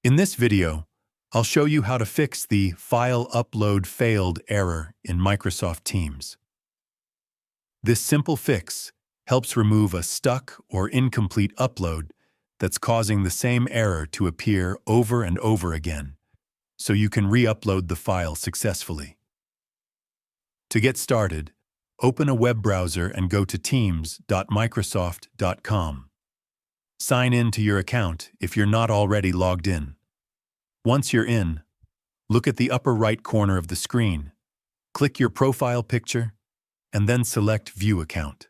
In this video, I'll show you how to fix the File Upload Failed error in Microsoft Teams. This simple fix helps remove a stuck or incomplete upload that's causing the same error to appear over and over again, so you can re-upload the file successfully. To get started, open a web browser and go to teams.microsoft.com. Sign in to your account if you're not already logged in. Once you're in, look at the upper right corner of the screen, click your profile picture, and then select View Account.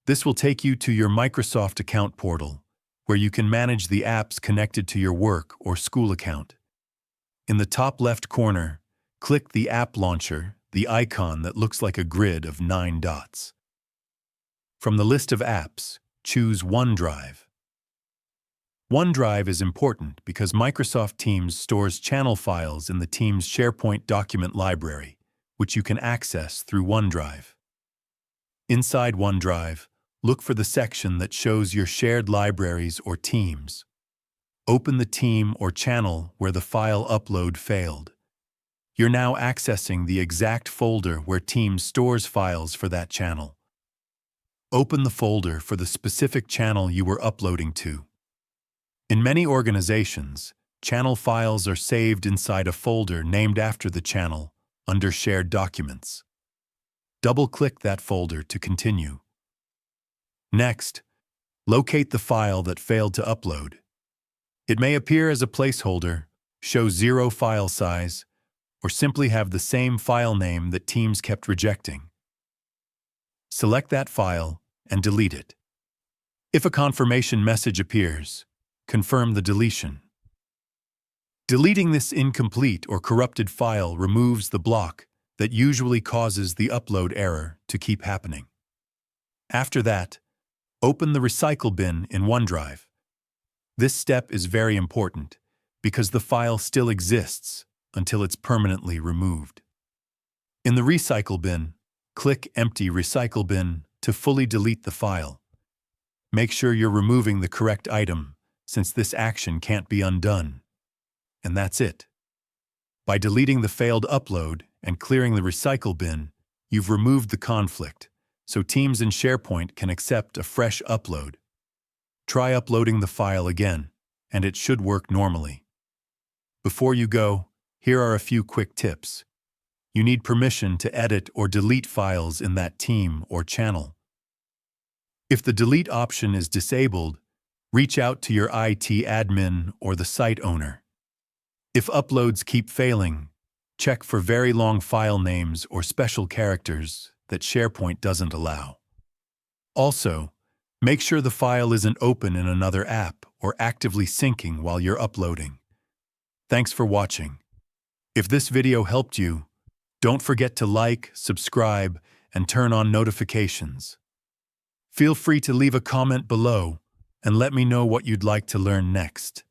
This will take you to your Microsoft account portal, where you can manage the apps connected to your work or school account. In the top left corner, click the App Launcher, the icon that looks like a grid of 9 dots. From the list of apps, choose OneDrive. OneDrive is important because Microsoft Teams stores channel files in the Teams SharePoint document library, which you can access through OneDrive. Inside OneDrive, look for the section that shows your shared libraries or teams. Open the team or channel where the file upload failed. You're now accessing the exact folder where Teams stores files for that channel. Open the folder for the specific channel you were uploading to. In many organizations, channel files are saved inside a folder named after the channel under Shared Documents. Double-click that folder to continue. Next, locate the file that failed to upload. It may appear as a placeholder, show 0 file size, or simply have the same file name that Teams kept rejecting. Select that file and delete it. If a confirmation message appears, confirm the deletion. Deleting this incomplete or corrupted file removes the block that usually causes the upload error to keep happening. After that, open the Recycle bin in OneDrive. This step is very important because the file still exists until it's permanently removed. In the Recycle bin, click Empty Recycle bin to fully delete the file. Make sure you're removing the correct item, since this action can't be undone. And that's it. By deleting the failed upload and clearing the Recycle bin, you've removed the conflict, so Teams and SharePoint can accept a fresh upload. Try uploading the file again, and it should work normally. Before you go, here are a few quick tips. You need permission to edit or delete files in that team or channel. If the delete option is disabled, reach out to your IT admin or the site owner. If uploads keep failing, check for very long file names or special characters that SharePoint doesn't allow. Also, make sure the file isn't open in another app or actively syncing while you're uploading. Thanks for watching. If this video helped you, don't forget to like, subscribe, and turn on notifications. Feel free to leave a comment below and let me know what you'd like to learn next.